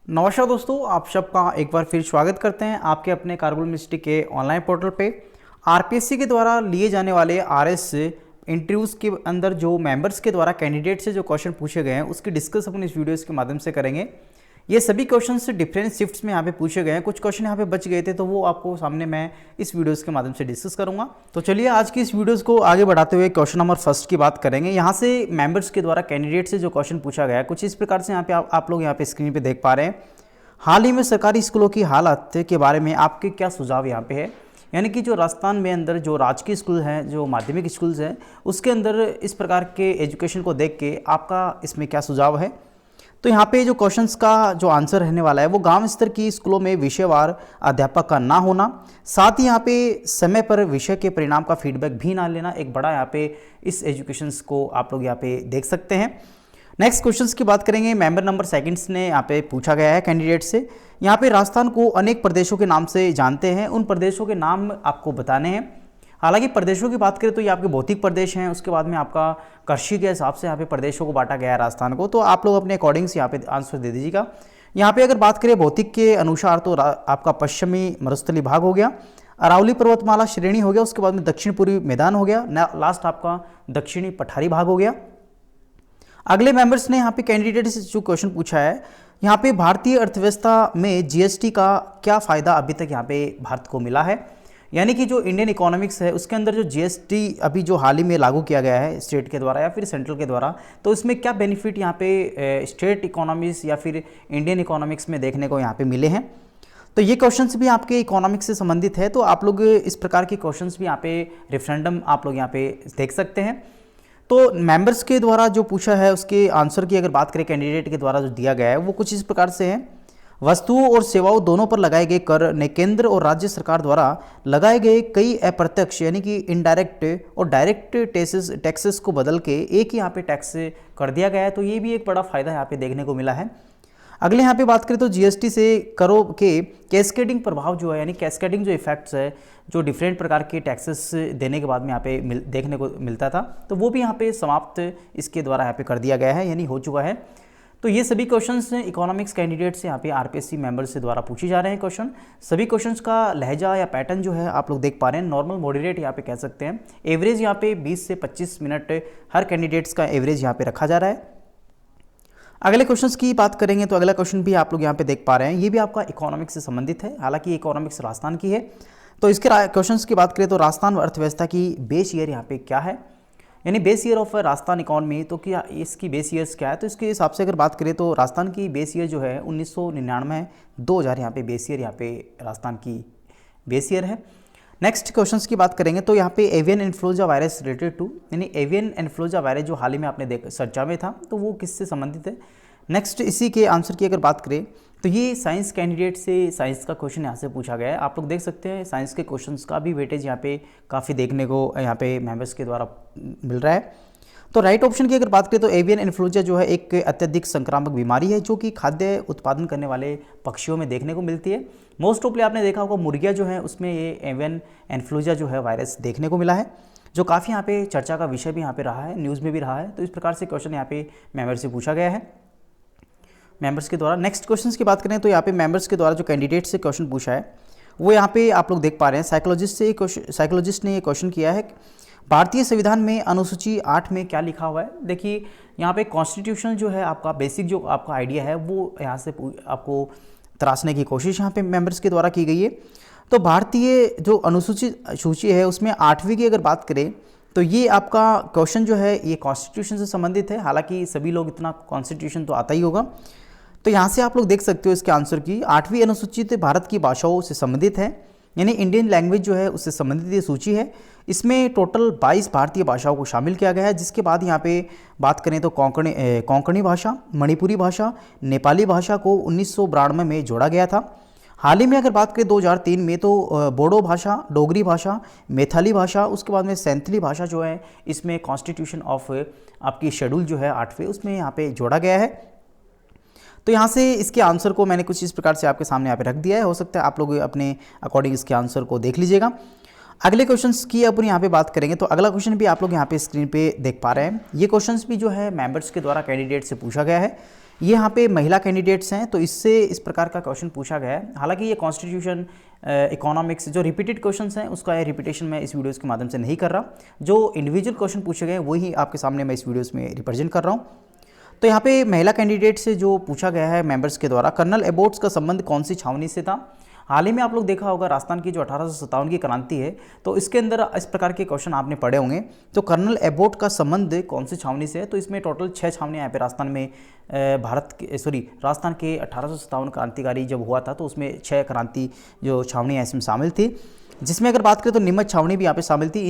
नमस्कार दोस्तों, आप सबका एक बार फिर स्वागत करते हैं आपके अपने कारगिल मिनिस्ट्री के ऑनलाइन पोर्टल पे। आरपीएससी के द्वारा लिए जाने वाले आरएस इंटरव्यूज़ के अंदर जो मेंबर्स के द्वारा कैंडिडेट से जो क्वेश्चन पूछे गए हैं उसकी डिस्कस अपन इस वीडियोस के माध्यम से करेंगे। ये सभी क्वेश्चंस डिफरेंट शिफ्ट्स में यहाँ पे पूछे गए हैं, कुछ क्वेश्चन यहाँ पे बच गए थे तो वो आपको सामने मैं इस वीडियोस के माध्यम से डिस्कस करूंगा। तो चलिए आज की इस वीडियोस को आगे बढ़ाते हुए क्वेश्चन नंबर फर्स्ट की बात करेंगे। यहाँ से मेंबर्स के द्वारा कैंडिडेट से जो क्वेश्चन पूछा गया है कुछ इस प्रकार से यहाँ पे आप लोग यहाँ पे स्क्रीन पे देख पा रहे हैं। हाल ही में सरकारी स्कूलों की हालत के बारे में आपके क्या सुझाव यहाँ पे है, यानी कि जो राजस्थान में अंदर जो राजकीय स्कूल हैं, जो माध्यमिक स्कूल्स हैं, उसके अंदर इस प्रकार के एजुकेशन को देख के आपका इसमें क्या सुझाव है। तो यहाँ पे जो क्वेश्चंस का जो आंसर रहने वाला है वो गांव स्तर की स्कूलों में विषयवार अध्यापक का ना होना, साथ ही यहाँ पे समय पर विषय के परिणाम का फीडबैक भी ना लेना, एक बड़ा यहाँ पे इस एजुकेशंस को आप लोग यहाँ पे देख सकते हैं। नेक्स्ट क्वेश्चंस की बात करेंगे। मेंबर नंबर सेकंड्स ने यहाँ पे पूछा गया है कैंडिडेट से। यहाँ पे राजस्थान को अनेक प्रदेशों के नाम से जानते हैं, उन प्रदेशों के नाम आपको बताने हैं। हालांकि प्रदेशों की बात करें तो ये आपके भौतिक प्रदेश हैं, उसके बाद में आपका कृषि के हिसाब से यहाँ पे प्रदेशों को बांटा गया है राजस्थान को, तो आप लोग अपने अकॉर्डिंग्स यहाँ पे आंसर दे दीजिएगा। यहाँ पे अगर बात करें भौतिक के अनुसार तो आपका पश्चिमी मरुस्थली भाग हो गया, अरावली पर्वतमाला श्रेणी हो गया, उसके बाद में दक्षिण पूर्वी मैदान हो गया, लास्ट आपका दक्षिणी पठारी भाग हो गया। अगले मेंबर्स ने यहाँ पे कैंडिडेट से जो क्वेश्चन पूछा है, यहाँ पे भारतीय अर्थव्यवस्था में जीएसटी का क्या फ़ायदा अभी तक यहाँ पे भारत को मिला है, यानी कि जो इंडियन इकोनॉमिक्स है उसके अंदर जो जीएसटी अभी जो हाल ही में लागू किया गया है स्टेट के द्वारा या फिर सेंट्रल के द्वारा, तो इसमें क्या बेनिफिट यहाँ पे स्टेट इकोनॉमिक्स या फिर इंडियन इकोनॉमिक्स में देखने को यहाँ पे मिले हैं। तो ये क्वेश्चंस भी आपके इकोनॉमिक्स से संबंधित है, तो आप लोग इस प्रकार के क्वेश्चंस भी यहाँ पे रेफरेंडम आप लोग यहाँ पे देख सकते हैं। तो मेंबर्स के द्वारा जो पूछा है उसके आंसर की अगर बात करें कैंडिडेट के द्वारा जो दिया गया है वो कुछ इस प्रकार से है। वस्तुओं और सेवाओं दोनों पर लगाए गए कर ने केंद्र और राज्य सरकार द्वारा लगाए गए कई अप्रत्यक्ष यानी कि इनडायरेक्ट और डायरेक्ट टैक्सेस को बदल के एक ही यहाँ पे टैक्स कर दिया गया है, तो ये भी एक बड़ा फायदा यहाँ पे देखने को मिला है। अगले यहाँ पे बात करें तो जीएसटी से करों के कैस्केडिंग प्रभाव जो है, यानी कैस्केडिंग जो इफेक्ट्स है, जो डिफरेंट प्रकार के टैक्सेस देने के बाद में यहाँ पे देखने को मिलता था, तो वो भी यहाँ पे समाप्त इसके द्वारा यहाँ पे कर दिया गया है, यानी हो चुका है। तो ये सभी क्वेश्चंस इकोनॉमिक्स कैंडिडेट से यहाँ पे आरपीएससी मेंबर्स से द्वारा पूछे जा रहे हैं क्वेश्चन। सभी क्वेश्चंस का लहजा या पैटर्न जो है आप लोग देख पा रहे हैं, नॉर्मल मॉडरेट यहाँ पे कह सकते हैं। एवरेज यहाँ पे 20 से 25 मिनट हर कैंडिडेट्स का एवरेज यहाँ पे रखा जा रहा है। अगले क्वेश्चंस की बात करेंगे तो अगला क्वेश्चन भी आप लोग यहाँ पे देख पा रहे हैं, ये भी आपका इकोनॉमिक्स से संबंधित है, हालांकि इकोनॉमिक्स राजस्थान की है। तो इसके क्वेश्चंस की बात करें तो राजस्थान अर्थव्यवस्था की बेस ईयर यहाँ पे क्या है, यानी base year of Rajasthan economy, तो क्या इसकी बेस ईयर्स क्या है। तो इसके हिसाब से अगर बात करें तो राजस्थान की बेस ईयर जो है 1999 2000 यहाँ पे बेस ईयर यहाँ पे राजस्थान की बेस ईयर है। नेक्स्ट क्वेश्चंस की बात करेंगे तो यहाँ पे avian influenza virus related to, यानी एवियन इन्फ्लुएंजा वायरस जो हाल ही में आपने चर्चा में था, तो वो किससे संबंधित है। नेक्स्ट इसी के आंसर की अगर बात करें तो ये साइंस कैंडिडेट से साइंस का क्वेश्चन यहाँ से पूछा गया है। आप लोग देख सकते हैं साइंस के क्वेश्चंस का भी वेटेज यहाँ पे काफ़ी देखने को यहाँ पे मेंबर्स के द्वारा मिल रहा है। तो राइट ऑप्शन की अगर बात करें तो एवियन इन्फ्लुएंजा जो है एक अत्यधिक संक्रामक बीमारी है जो कि खाद्य उत्पादन करने वाले पक्षियों में देखने को मिलती है। मोस्ट ऑफली आपने देखा होगा मुर्गियाँ जो है उसमें ये एवियन इन्फ्लुएंजा जो है वायरस देखने को मिला है, जो काफ़ी यहाँ पे चर्चा का विषय भी यहाँ पे रहा है, न्यूज़ में भी रहा है। तो इस प्रकार से क्वेश्चन यहाँ पे मेंबर्स से पूछा गया है मेंबर्स के द्वारा। नेक्स्ट क्वेश्चंस की बात करें तो यहाँ पे मेंबर्स के द्वारा जो कैंडिडेट से क्वेश्चन पूछा है वो यहाँ पे आप लोग देख पा रहे हैं। साइकोलॉजिस्ट ने ये क्वेश्चन किया है, भारतीय संविधान में अनुसूची 8 में क्या लिखा हुआ है। देखिए यहाँ पे कॉन्स्टिट्यूशन जो है आपका बेसिक जो आपका आइडिया है वो यहाँ से आपको तराशने की कोशिश यहाँ पे मेंबर्स के द्वारा की गई है। तो भारतीय जो अनुसूचित सूची है उसमें 8वीं की अगर बात करें तो ये आपका क्वेश्चन जो है ये कॉन्स्टिट्यूशन से संबंधित है, हालांकि सभी लोग इतना कॉन्स्टिट्यूशन तो आता ही होगा। तो यहाँ से आप लोग देख सकते हो इसके आंसर की 8वीं अनुसूचित भारत की भाषाओं से संबंधित है, यानी इंडियन लैंग्वेज जो है उससे संबंधित ये सूची है। इसमें टोटल 22 भारतीय भाषाओं को शामिल किया गया है, जिसके बाद यहाँ पे बात करें तो कोंकणी भाषा, मणिपुरी भाषा, नेपाली भाषा को 1992 में जोड़ा गया था। हाल ही में अगर बात करें 2003 में तो बोडो भाषा, डोगरी भाषा, मैथिली भाषा, उसके बाद में सैंथली भाषा जो है इसमें कॉन्स्टिट्यूशन ऑफ आपकी शेड्यूल जो है 8वें उसमें यहाँ पे जोड़ा गया है। तो यहाँ से इसके आंसर को मैंने कुछ इस प्रकार से आपके सामने यहाँ पे रख दिया है, हो सकता है आप लोग अपने अकॉर्डिंग इसके आंसर को देख लीजिएगा। अगले क्वेश्चंस की अपन यहाँ पे बात करेंगे तो अगला क्वेश्चन भी आप लोग यहाँ पे स्क्रीन पे देख पा रहे हैं। ये क्वेश्चंस भी जो है मेंबर्स के द्वारा कैंडिडेट से पूछा गया है। ये यहाँ पे महिला कैंडिडेट्स हैं, तो इससे इस प्रकार का क्वेश्चन पूछा गया है। हालांकि ये कॉन्स्टिट्यूशन, इकोनॉमिक्स जो रिपीटेड क्वेश्चंस हैं उसका ये रिपीटेशन मैं इस वीडियोस के माध्यम से नहीं कर रहा। जो इंडिविजुअल क्वेश्चन पूछे गए वही आपके सामने मैं इस वीडियोस में रिप्रेजेंट कर रहा हूँ। तो यहाँ पे महिला कैंडिडेट से जो पूछा गया है मेंबर्स के द्वारा, कर्नल एबोट्स का संबंध कौन सी छावनी से था। हाल ही में आप लोग देखा होगा राजस्थान की जो 1857 की क्रांति है, तो इसके अंदर इस प्रकार के क्वेश्चन आपने पढ़े होंगे। तो कर्नल एबोट का संबंध कौन सी छावनी से है, तो इसमें टोटल 6 छावनियाँ यहाँ पे राजस्थान में राजस्थान के 1857 क्रांतिकारी जब हुआ था तो उसमें 6 क्रांति जो छावनियाँ इसमें शामिल थी, जिसमें अगर बात करें तो नीमच छावनी भी यहाँ पे शामिल थी।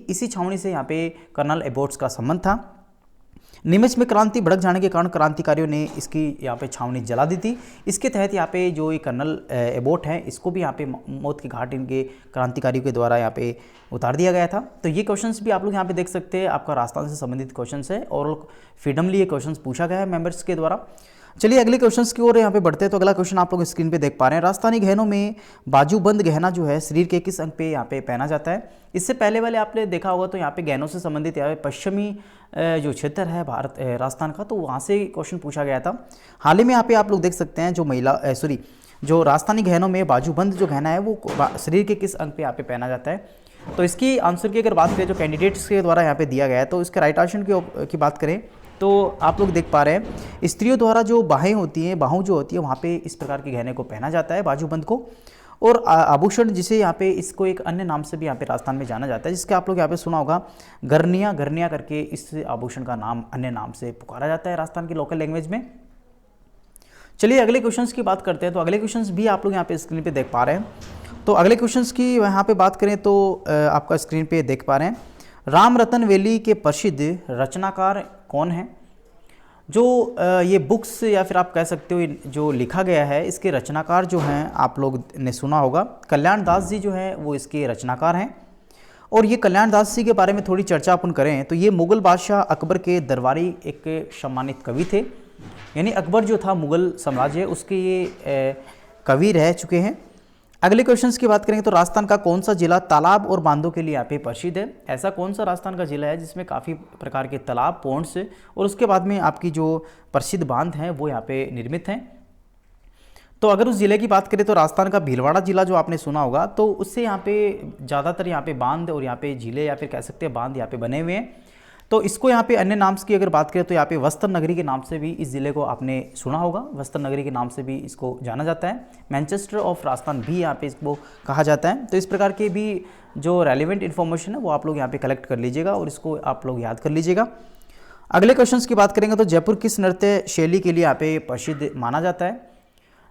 इसी छावनी से यहाँ पे कर्नल एबोट्स का संबंध था। नीमच में क्रांति भड़क जाने के कारण क्रांतिकारियों ने इसकी यहाँ पे छावनी जला दी थी। इसके तहत यहाँ पे जो ये कर्नल एबोट हैं इसको भी यहाँ पे मौत के घाट इनके क्रांतिकारियों के द्वारा यहाँ पे उतार दिया गया था। तो ये क्वेश्चंस भी आप लोग यहाँ पे देख सकते हैं, आपका राजस्थान से संबंधित क्वेश्चंस है और फ्रीडमली ये क्वेश्चंस पूछा गया है मेंबर्स के द्वारा। चलिए अगले क्वेश्चंस की ओर यहाँ पे बढ़ते हैं। तो अगला क्वेश्चन आप लोग स्क्रीन पे देख पा रहे हैं, राजस्थानी गहनों में बाजूबंद गहना जो है शरीर के किस अंग पे यहाँ पे पहना जाता है। इससे पहले वाले आपने देखा होगा तो यहाँ पे गहनों से संबंधित यहाँ पे पश्चिमी जो क्षेत्र है भारत राजस्थान का, तो वहाँ से क्वेश्चन पूछा गया था। हाल ही में यहाँ पे आप लोग देख सकते हैं जो राजस्थानी गहनों में बाजूबंद जो गहना है वो शरीर के किस अंग पे यहाँ पे पहना जाता है। तो इसकी आंसर की अगर बात करें जो कैंडिडेट्स के द्वारा यहाँ पे दिया गया है, तो इसके राइट ऑप्शन की बात करें तो आप लोग देख पा रहे हैं स्त्रियों द्वारा जो बाहें होती हैं, बाहों जो होती है वहाँ पे इस प्रकार के गहने को पहना जाता है बाजूबंद को। और आभूषण जिसे यहाँ पे इसको एक अन्य नाम से भी यहाँ पे राजस्थान में जाना जाता है, जिसके आप लोग यहाँ पे सुना होगा गरनिया करके इस आभूषण का नाम अन्य नाम से पुकारा जाता है राजस्थान की लोकल लैंग्वेज में। चलिए अगले क्वेश्चंस की बात करते हैं। तो अगले क्वेश्चंस भी आप लोग यहाँ पे स्क्रीन पे देख पा रहे हैं। तो अगले क्वेश्चंस की यहाँ पे बात करें तो आपका स्क्रीन पे देख पा रहे हैं, राम रतन वेली के प्रसिद्ध रचनाकार कौन है। जो ये बुक्स या फिर आप कह सकते हो जो लिखा गया है इसके रचनाकार जो हैं आप लोग ने सुना होगा, कल्याण दास जी जो है वो इसके रचनाकार हैं। और ये कल्याण दास जी के बारे में थोड़ी चर्चा अपन करें तो ये मुग़ल बादशाह अकबर के दरबारी एक सम्मानित कवि थे, यानी अकबर जो था मुग़ल साम्राज्य उसके ये कवि रह चुके हैं। अगले क्वेश्चंस की बात करेंगे तो राजस्थान का कौन सा जिला तालाब और बांधों के लिए यहाँ पे प्रसिद्ध है। ऐसा कौन सा राजस्थान का जिला है जिसमें काफ़ी प्रकार के तालाब, पॉन्ड्स और उसके बाद में आपकी जो प्रसिद्ध बांध हैं वो यहाँ पे निर्मित हैं। तो अगर उस जिले की बात करें तो राजस्थान का भीलवाड़ा जिला जो आपने सुना होगा, तो उससे यहाँ पे ज़्यादातर यहाँ पे बांध और यहाँ पे झीलें या फिर कह सकते हैं बांध यहाँ पे बने हुए हैं। तो इसको यहाँ पे अन्य नाम की अगर बात करें तो यहाँ पे वस्त्र नगरी के नाम से भी इस ज़िले को आपने सुना होगा, वस्त्र नगरी के नाम से भी इसको जाना जाता है। मैनचेस्टर ऑफ राजस्थान भी यहाँ पे इसको कहा जाता है। तो इस प्रकार के भी जो रेलिवेंट इन्फॉर्मेशन है वो आप लोग यहाँ पे कलेक्ट कर लीजिएगा और इसको आप लोग याद कर लीजिएगा। अगले क्वेश्चन की बात करेंगे तो जयपुर किस नृत्य शैली के लिए यहाँ पे प्रसिद्ध माना जाता है।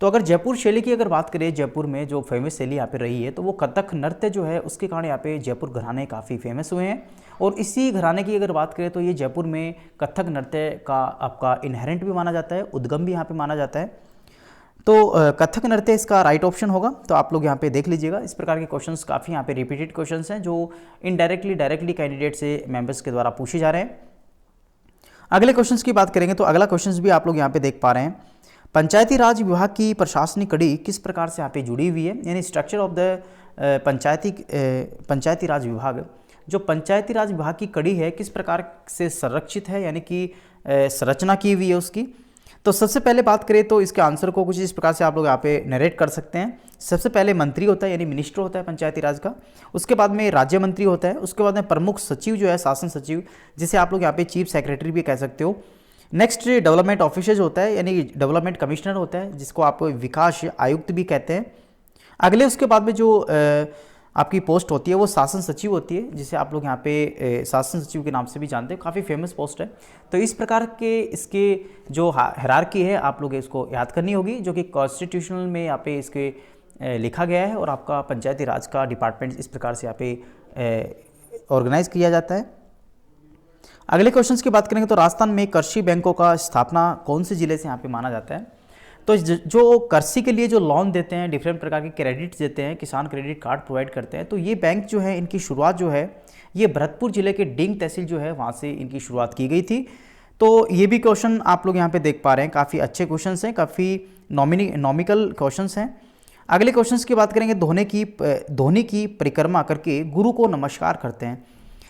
तो अगर जयपुर शैली की अगर बात करें, जयपुर में जो फेमस शैली यहाँ पे रही है तो वो कथक नृत्य जो है उसके कारण यहाँ पे जयपुर घराने काफ़ी फेमस हुए हैं। और इसी घराने की अगर बात करें तो ये जयपुर में कथक नृत्य का आपका इनहेरेंट भी माना जाता है, उद्गम भी यहाँ पे माना जाता है। तो कथक नृत्य इसका राइट ऑप्शन होगा। तो आप लोग यहाँ पे देख लीजिएगा, इस प्रकार के क्वेश्चंस काफ़ी यहाँ पे रिपीटेड क्वेश्चंस हैं जो डायरेक्टली कैंडिडेट से मेंबर्स के द्वारा पूछे जा रहे हैं। अगले क्वेश्चंस की बात करेंगे तो अगला क्वेश्चंस भी आप लोग यहाँ पे देख पा रहे हैं, पंचायती राज विभाग की प्रशासनिक कड़ी किस प्रकार से यहाँ पे जुड़ी हुई है, यानी स्ट्रक्चर ऑफ द पंचायती राज विभाग, जो पंचायती राज विभाग की कड़ी है किस प्रकार से संरक्षित है, यानी कि संरचना की हुई है उसकी। तो सबसे पहले बात करें तो इसके आंसर को कुछ इस प्रकार से आप लोग यहाँ पे नरेट कर सकते हैं। सबसे पहले मंत्री होता है यानी मिनिस्टर होता है पंचायती राज का, उसके बाद में राज्य मंत्री होता है, उसके बाद में प्रमुख सचिव जो है शासन सचिव, जिसे आप लोग यहाँ पे चीफ सेक्रेटरी भी कह सकते हो। नेक्स्ट डेवलपमेंट ऑफिसर्स होता है यानी डेवलपमेंट कमिश्नर होता है, जिसको आप विकास आयुक्त भी कहते हैं। अगले उसके बाद में जो आपकी पोस्ट होती है वो शासन सचिव होती है, जिसे आप लोग यहाँ पे शासन सचिव के नाम से भी जानते हैं, काफ़ी फेमस पोस्ट है। तो इस प्रकार के इसके जो हायरार्की है आप लोग इसको याद करनी होगी, जो कि कॉन्स्टिट्यूशनल में यहाँ पे इसके लिखा गया है। और आपका पंचायती राज का डिपार्टमेंट इस प्रकार से यहाँ पे ऑर्गेनाइज किया जाता है। अगले क्वेश्चंस की बात करेंगे तो राजस्थान में कृषि बैंकों का स्थापना कौन से जिले से यहाँ पे माना जाता है। तो जो कृषि के लिए जो लोन देते हैं, डिफरेंट प्रकार के क्रेडिट्स देते हैं, किसान क्रेडिट कार्ड प्रोवाइड करते हैं, तो ये बैंक जो है इनकी शुरुआत जो है ये भरतपुर जिले के डिंग तहसील जो है वहाँ से इनकी शुरुआत की गई थी। तो ये भी क्वेश्चन आप लोग यहाँ पे देख पा रहे हैं, काफ़ी अच्छे क्वेश्चन हैं, काफ़ी नॉमिकल क्वेश्चन हैं। अगले क्वेश्चन की बात करेंगे, धोनी की परिक्रमा करके गुरु को नमस्कार करते हैं,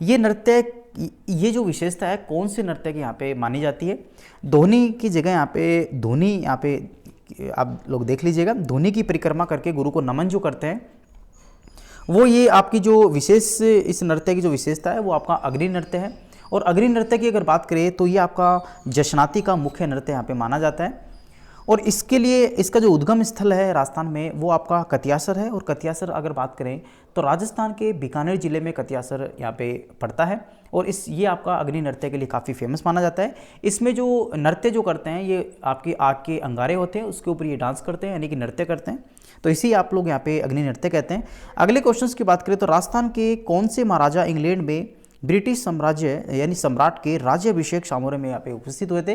ये नृत्य ये जो विशेषता है कौन से नृत्य की यहाँ पे मानी जाती है। ध्वनि की जगह यहाँ पे ध्वनि, यहाँ पे आप लोग देख लीजिएगा, ध्वनि की परिक्रमा करके गुरु को नमन जो करते हैं वो ये आपकी जो विशेष इस नृत्य की जो विशेषता है वो आपका अग्नि नृत्य है। और अग्नि नृत्य की अगर बात करें तो ये आपका जशनाती का मुख्य नृत्य यहाँ पे माना जाता है। और इसके लिए इसका जो उद्गम स्थल है राजस्थान में वो आपका कतियासर है। और कतियासर अगर बात करें तो राजस्थान के बीकानेर जिले में कतियासर यहाँ पे पड़ता है। और ये आपका अग्नि नृत्य के लिए काफ़ी फेमस माना जाता है। इसमें जो नृत्य जो करते हैं ये आपके आग के अंगारे होते हैं, उसके ऊपर ये डांस करते हैं यानी कि नृत्य करते हैं, तो इसी आप लोग यहाँ पे अग्नि नृत्य कहते हैं। अगले क्वेश्चन की बात करें तो राजस्थान के कौन से महाराजा इंग्लैंड में ब्रिटिश साम्राज्य यानी सम्राट के राज्याभिषेक समारोह में यहाँ पे उपस्थित हुए थे।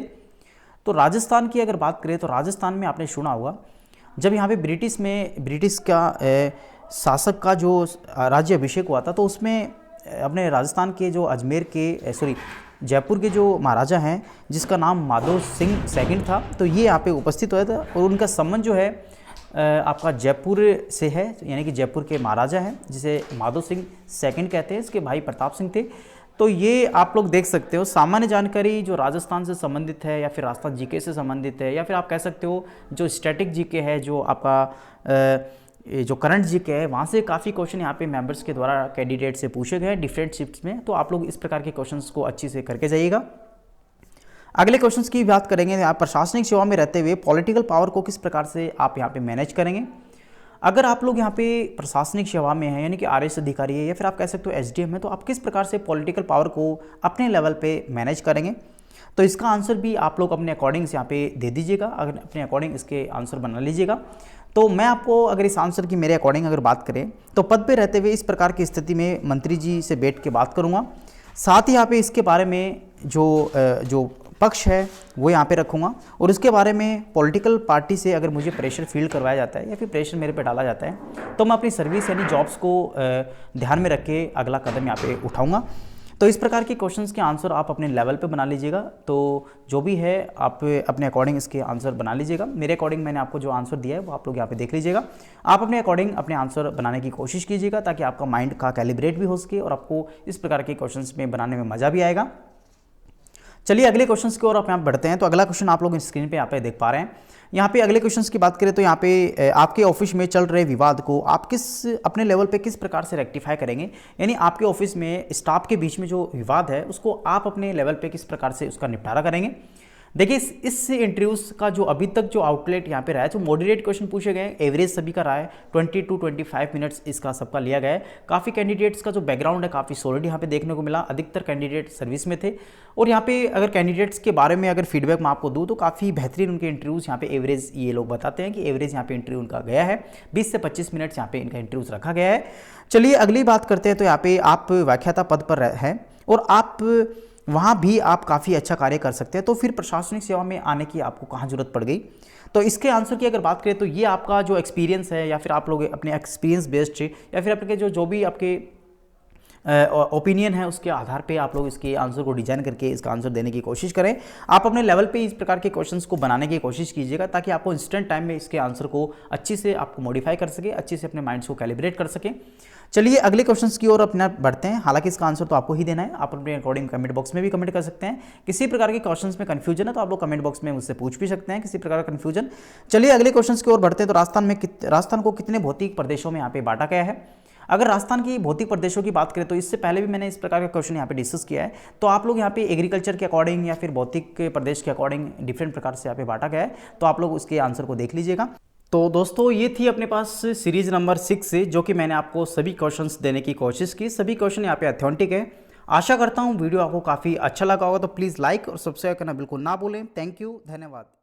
तो राजस्थान की अगर बात करें तो राजस्थान में आपने सुना होगा जब यहाँ पे ब्रिटिश का शासक का जो राज्याभिषेक हुआ था तो उसमें अपने राजस्थान के जो जयपुर के जो महाराजा हैं जिसका नाम माधव सिंह सेकंड था, तो ये यहाँ पे उपस्थित हुआ था। और उनका संबंध जो है आपका जयपुर से है, यानी कि जयपुर के महाराजा हैं जिसे माधव सिंह सेकंड कहते हैं, इसके भाई प्रताप सिंह थे। तो ये आप लोग देख सकते हो सामान्य जानकारी जो राजस्थान से संबंधित है या फिर राजस्थान जीके से संबंधित है या फिर आप कह सकते हो जो स्टैटिक जीके है, जो आपका जो करंट जीके है, वहाँ से काफ़ी क्वेश्चन यहाँ पे मेंबर्स के द्वारा कैंडिडेट से पूछे गए डिफरेंट शिफ्ट्स में। तो आप लोग इस प्रकार के क्वेश्चंस को अच्छी से करके जाइएगा। अगले क्वेश्चंस की बात करेंगे, आप प्रशासनिक सेवा में रहते हुए पॉलिटिकल पावर को किस प्रकार से आप यहाँ पे मैनेज करेंगे। अगर आप लोग यहाँ पे प्रशासनिक सेवा में हैं यानी कि आरएस अधिकारी है या फिर आप कह सकते हो एसडीएम है, तो आप किस प्रकार से पॉलिटिकल पावर को अपने लेवल पे मैनेज करेंगे, तो इसका आंसर भी आप लोग अपने अकॉर्डिंग यहाँ पे दे दीजिएगा। अगर अपने अकॉर्डिंग इसके आंसर बना लीजिएगा। तो मैं आपको अगर इस आंसर की मेरे अकॉर्डिंग अगर बात करें तो पद पे रहते हुए इस प्रकार की स्थिति में मंत्री जी से बैठ के बात करूँगा, साथ ही यहाँ पे इसके बारे में जो पक्ष है वो यहाँ पे रखूँगा। और उसके बारे में पॉलिटिकल पार्टी से अगर मुझे प्रेशर फील करवाया जाता है या फिर प्रेशर मेरे पे डाला जाता है तो मैं अपनी सर्विस यानी जॉब्स को ध्यान में रख के अगला कदम यहाँ पे उठाऊँगा। तो इस प्रकार के क्वेश्चंस के आंसर आप अपने लेवल पे बना लीजिएगा। तो जो भी है आप अपने अकॉर्डिंग इसके आंसर बना लीजिएगा। मेरे अकॉर्डिंग मैंने आपको जो आंसर दिया है वो आप लोग यहाँ पे देख लीजिएगा। आप अपने अकॉर्डिंग अपने आंसर बनाने की कोशिश कीजिएगा ताकि आपका माइंड का कैलिब्रेट भी हो सके और आपको इस प्रकार के क्वेश्चंस में बनाने में मज़ा भी आएगा। चलिए अगले क्वेश्चंस की ओर आप यहाँ बढ़ते हैं। तो अगला क्वेश्चन आप लोग स्क्रीन पे यहाँ पे देख पा रहे हैं। यहाँ पे अगले क्वेश्चंस की बात करें तो यहाँ पे आपके ऑफिस में चल रहे विवाद को आप अपने लेवल पे किस प्रकार से रेक्टिफाई करेंगे, यानी आपके ऑफिस में स्टाफ के बीच में जो विवाद है उसको आप अपने लेवल पे किस प्रकार से उसका निपटारा करेंगे। देखिए इस इंटरव्यूज का जो अभी तक जो आउटलेट यहाँ पे रहा है, जो मॉडरेट क्वेश्चन पूछे गए, एवरेज सभी का रहा है 20 to 25 मिनट्स इसका सबका लिया गया है। काफ़ी कैंडिडेट्स का जो बैकग्राउंड है काफ़ी सॉलिड यहाँ पे देखने को मिला। अधिकतर कैंडिडेट सर्विस में थे और यहाँ पे अगर कैंडिडेट्स के बारे में अगर फीडबैक मैं आपको दूँ तो काफ़ी बेहतरीन उनके इंटरव्यूज़ यहाँ पे एवरेज ये लोग बताते हैं कि एवरेज यहाँ पे इंटरव्यू उनका गया है। 20 से 25 मिनट्स यहाँ पे इनका इंटरव्यूज़ रखा गया है। चलिए अगली बात करते हैं। तो यहाँ पे आप व्याख्याता पद पर हैं और आप वहाँ भी आप काफ़ी अच्छा कार्य कर सकते हैं, तो फिर प्रशासनिक सेवा में आने की आपको कहाँ जरूरत पड़ गई। तो इसके आंसर की अगर बात करें तो ये आपका जो एक्सपीरियंस है या फिर आप लोग अपने एक्सपीरियंस बेस्ड या फिर आपके जो भी आपके ओपिनियन है उसके आधार पे आप लोग इसके आंसर को डिजाइन करके इसका आंसर देने की कोशिश करें। आप अपने लेवल पे इस प्रकार के क्वेश्चंस को बनाने की कोशिश कीजिएगा ताकि आपको इंस्टेंट टाइम में इसके आंसर को अच्छी से आपको मॉडिफाई कर सके, अच्छे से अपने माइंड्स को कैलिब्रेट कर सके। चलिए अगले क्वेश्चंस की ओर अपना बढ़ते हैं। हालांकि इसका आंसर तो आपको ही देना है, आप अपने अकॉर्डिंग कमेंट बॉक्स में भी कमेंट कर सकते हैं। किसी प्रकार के क्वेश्चंस में कंफ्यूजन है तो आप लोग कमेंट बॉक्स में मुझसे पूछ भी सकते हैं किसी प्रकार का कंफ्यूजन। चलिए अगले क्वेश्चंस की ओर बढ़ते हैं। तो राजस्थान को कितने भौतिक प्रदेशों में यहाँ पे बांटा गया है। अगर राजस्थान की भौतिक प्रदेशों की बात करें तो इससे पहले भी मैंने इस प्रकार का क्वेश्चन यहाँ पे डिस्कस किया है। तो आप लोग यहाँ पे एग्रीकल्चर के अकॉर्डिंग या फिर भौतिक प्रदेश के अकॉर्डिंग डिफरेंट प्रकार से यहाँ पे बांटा गया है, तो आप लोग उसके आंसर को देख लीजिएगा। तो दोस्तों ये थी अपने पास सीरीज नंबर 6 से, जो कि मैंने आपको सभी क्वेश्चंस देने की कोशिश की। सभी क्वेश्चन यहाँ पे ऑथेंटिक है। आशा करता हूँ वीडियो आपको काफ़ी अच्छा लगा होगा। तो प्लीज़ लाइक और सब्सक्राइब करना बिल्कुल ना भूलें। थैंक यू, धन्यवाद।